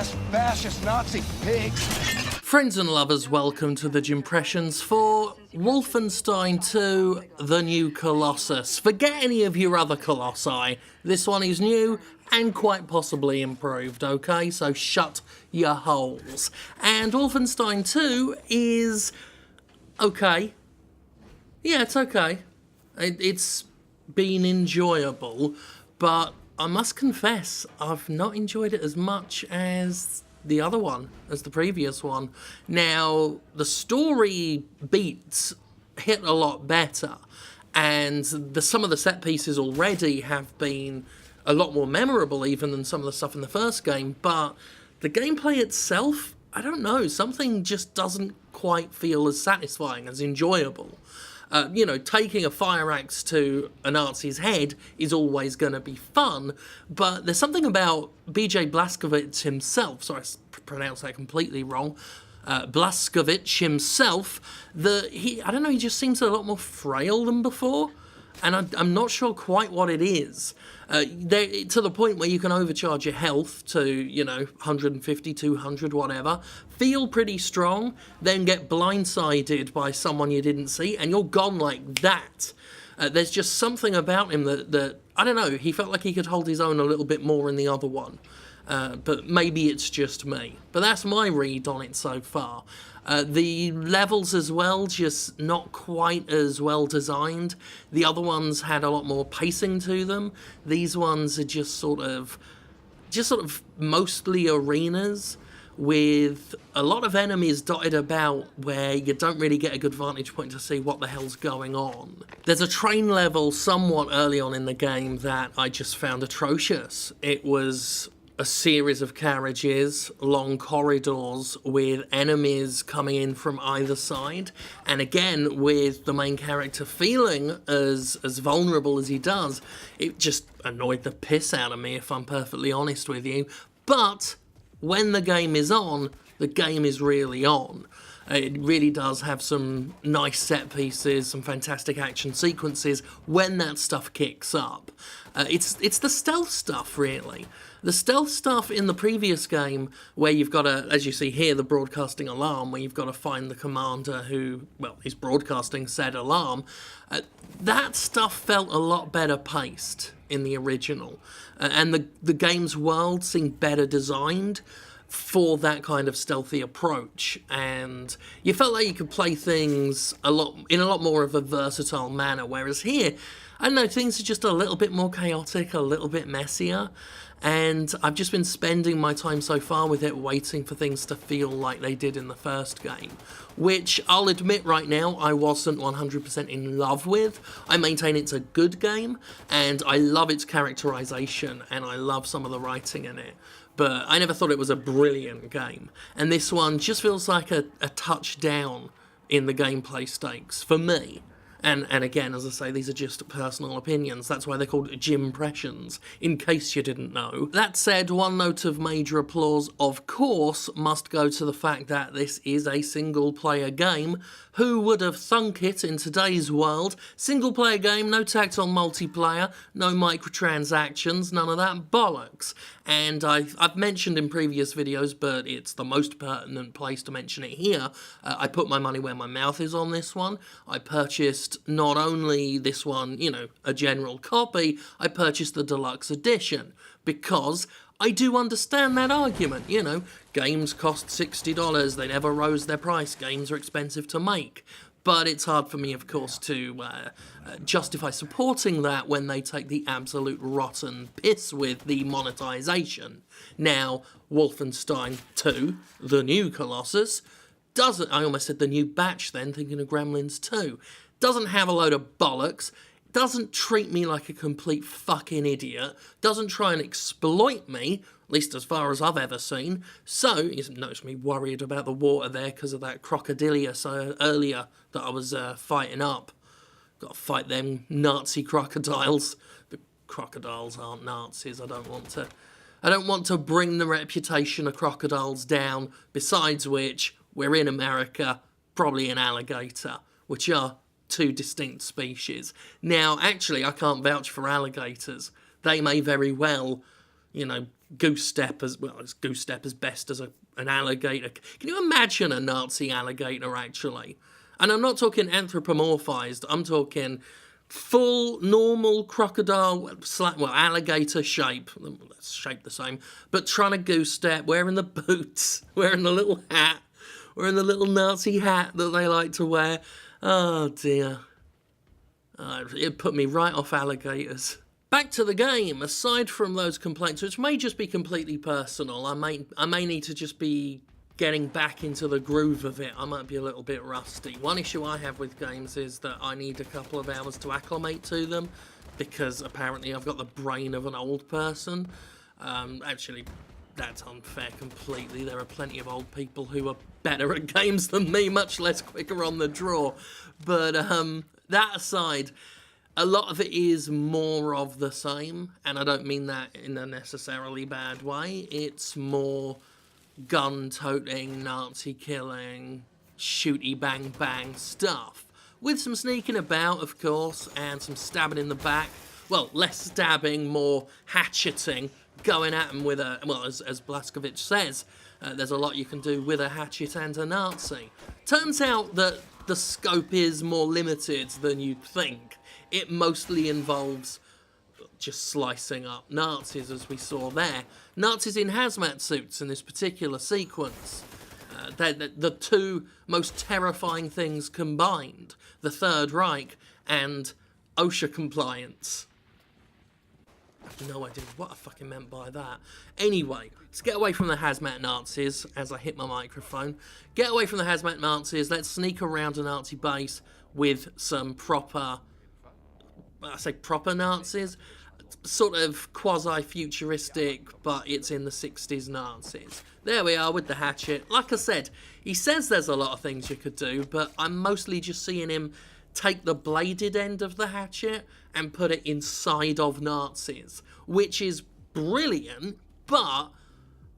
ass fascist Nazi pigs. Friends and lovers, welcome to the Jimpressions for Wolfenstein 2, The New Colossus. Forget any of your other Colossi. This one is new and quite possibly improved, okay? So shut your holes. And Wolfenstein 2 is okay. Yeah, it's okay. It's been enjoyable, but I must confess, I've not enjoyed it as much as the other one, as the previous one. Now, the story beats hit a lot better, and some of the set pieces already have been a lot more memorable even than some of the stuff in the first game, but the gameplay itself, I don't know, something just doesn't quite feel as satisfying, as enjoyable. Taking a fire axe to a Nazi's head is always going to be fun, but there's something about B.J. Blazkowicz himself, sorry, I pronounced that completely wrong, Blazkowicz himself, that he just seems a lot more frail than before, and I'm not sure quite what it is. To the point where you can overcharge your health to, 150, 200, whatever, feel pretty strong, then get blindsided by someone you didn't see, and you're gone like that. There's just something about him that, I don't know, he felt like he could hold his own a little bit more in the other one. But maybe it's just me. But that's my read on it so far. The levels as well, just not quite as well designed. The other ones had a lot more pacing to them. These ones are just sort of mostly arenas with a lot of enemies dotted about where you don't really get a good vantage point to see what the hell's going on. There's a train level somewhat early on in the game that I just found atrocious. It was a series of carriages, long corridors with enemies coming in from either side, and again with the main character feeling as vulnerable as he does, it just annoyed the piss out of me, if I'm perfectly honest with you. But when the game is on, the game is really on. It really does have some nice set pieces, some fantastic action sequences when that stuff kicks up. It's the stealth stuff, really. The stealth stuff in the previous game, where you've got to, as you see here, the broadcasting alarm, where you've got to find the commander who, well, is broadcasting said alarm, that stuff felt a lot better paced in the original. And the game's world seemed better designed for that kind of stealthy approach, and you felt like you could play things in a lot more of a versatile manner, whereas here, I don't know, things are just a little bit more chaotic, a little bit messier, and I've just been spending my time so far with it waiting for things to feel like they did in the first game, which I'll admit right now I wasn't 100% in love with. I maintain it's a good game, and I love its characterization, and I love some of the writing in it. But I never thought it was a brilliant game. And this one just feels like a touch down in the gameplay stakes, for me. And again, as I say, these are just personal opinions. That's why they're called Jimpressions, in case you didn't know. That said, one note of major applause, of course, must go to the fact that this is a single-player game. Who would have thunk it in today's world? Single-player game, no tax on multiplayer, no microtransactions, none of that bollocks. And I've mentioned in previous videos, but it's the most pertinent place to mention it here. I put my money where my mouth is on this one. I purchased not only this one, a general copy, I purchased the deluxe edition because I do understand that argument, games cost $60, they never rose their price, games are expensive to make. But it's hard for me, of course, to justify supporting that when they take the absolute rotten piss with the monetization. Now, Wolfenstein 2, The New Colossus, doesn't, I almost said the new batch then, thinking of Gremlins 2, doesn't have a load of bollocks, doesn't treat me like a complete fucking idiot, doesn't try and exploit me, at least as far as I've ever seen. So, you notice me worried about the water there because of that crocodilius earlier that I was fighting up. Got to fight them Nazi crocodiles. But crocodiles aren't Nazis. I don't want to bring the reputation of crocodiles down. Besides which, we're in America, probably an alligator, which are two distinct species. Now, actually, I can't vouch for alligators. They may very well, goose step as well. It's goose step as best as an alligator. Can you imagine a Nazi alligator, actually? And I'm not talking anthropomorphized. I'm talking full, normal crocodile, alligator shape. That's shaped the same. But trying to goose step, wearing the boots, wearing the little hat, wearing the little Nazi hat that they like to wear. Oh, dear. It put me right off alligators. Back to the game. Aside from those complaints, which may just be completely personal, I may need to just be getting back into the groove of it. I might be a little bit rusty. One issue I have with games is that I need a couple of hours to acclimate to them, because apparently I've got the brain of an old person. Actually, that's unfair completely. There are plenty of old people who are better at games than me, much less quicker on the draw. But that aside, a lot of it is more of the same, and I don't mean that in a necessarily bad way. It's more gun-toting, Nazi-killing, shooty-bang-bang stuff. With some sneaking about, of course, and some stabbing in the back. Well, less stabbing, more hatcheting, going at them with a... Well, as Blazkowicz says, there's a lot you can do with a hatchet and a Nazi. Turns out that the scope is more limited than you'd think. It mostly involves just slicing up Nazis, as we saw there. Nazis in hazmat suits in this particular sequence. They're the two most terrifying things combined. The Third Reich and OSHA compliance. I have no idea what I fucking meant by that. Anyway, let's get away from the hazmat Nazis as I hit my microphone. Get away from the hazmat Nazis. Let's sneak around a Nazi base with some proper... I say proper Nazis, sort of quasi-futuristic, but it's in the 60s Nazis. There we are with the hatchet. Like I said, he says there's a lot of things you could do, but I'm mostly just seeing him take the bladed end of the hatchet and put it inside of Nazis, which is brilliant, but,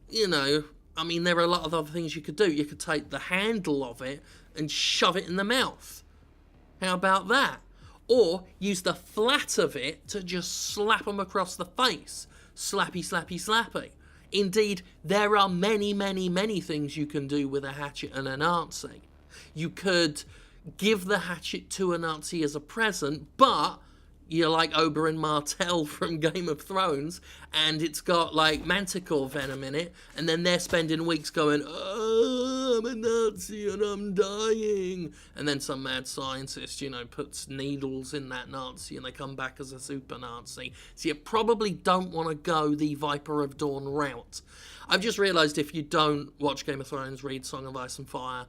you know, I mean, there are a lot of other things you could do. You could take the handle of it and shove it in the mouth. How about that? Or use the flat of it to just slap them across the face. Slappy, slappy, slappy. Indeed, there are many, many, many things you can do with a hatchet and a Nazi. You could give the hatchet to a Nazi as a present, but you're like Oberyn Martell from Game of Thrones, and it's got like manticore venom in it, and then they're spending weeks going, oh, I'm a Nazi and I'm dying. And then some mad scientist, you know, puts needles in that Nazi and they come back as a super Nazi. So you probably don't want to go the Viper of Dawn route. I've just realised if you don't watch Game of Thrones, read Song of Ice and Fire,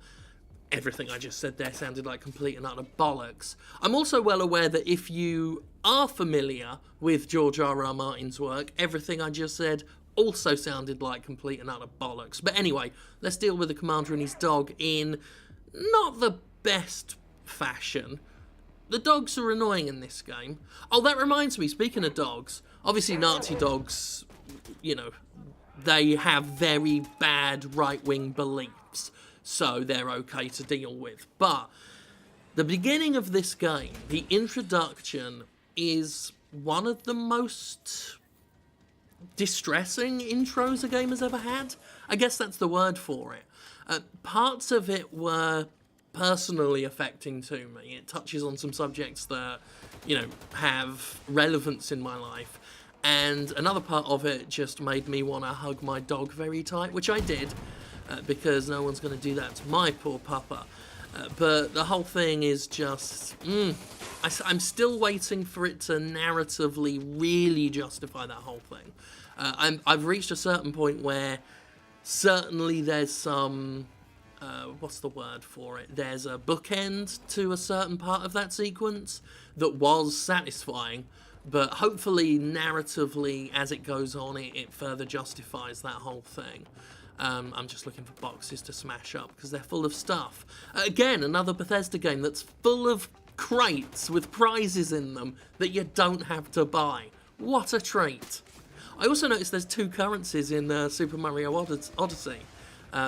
everything I just said there sounded like complete and utter bollocks. I'm also well aware that if you are familiar with George R.R. Martin's work, everything I just said also sounded like complete and utter bollocks. But anyway, let's deal with the commander and his dog in not the best fashion. The dogs are annoying in this game. Oh, that reminds me, speaking of dogs, obviously Nazi dogs, you know, they have very bad right-wing beliefs, so they're okay to deal with. But the beginning of this game, the introduction, is one of the most distressing intros a game has ever had. I guess that's the word for it. Parts of it were personally affecting to me. It touches on some subjects that, you know, have relevance in my life. And another part of it just made me want to hug my dog very tight, which I did, because no one's going to do that to my poor puppa. But the whole thing is just... I'm still waiting for it to narratively really justify that whole thing. I've reached a certain point where certainly there's some... what's the word for it? There's a bookend to a certain part of that sequence that was satisfying, but hopefully narratively as it goes on it further justifies that whole thing. I'm just looking for boxes to smash up because they're full of stuff. Again, another Bethesda game that's full of crates with prizes in them that you don't have to buy. What a treat. I also noticed there's 2 currencies in Super Mario Odyssey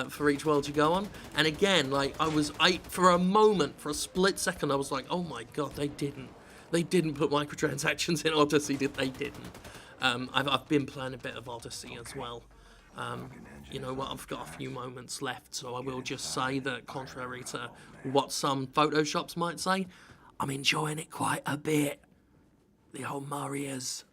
for each world you go on. And again, like for a moment, for a split second, I was like, oh my god, they didn't put microtransactions in Odyssey, they didn't. I've been playing a bit of Odyssey as well. You know what, I've got a few moments left, so I will just say that, contrary to what some Photoshops might say, I'm enjoying it quite a bit. The old Marias.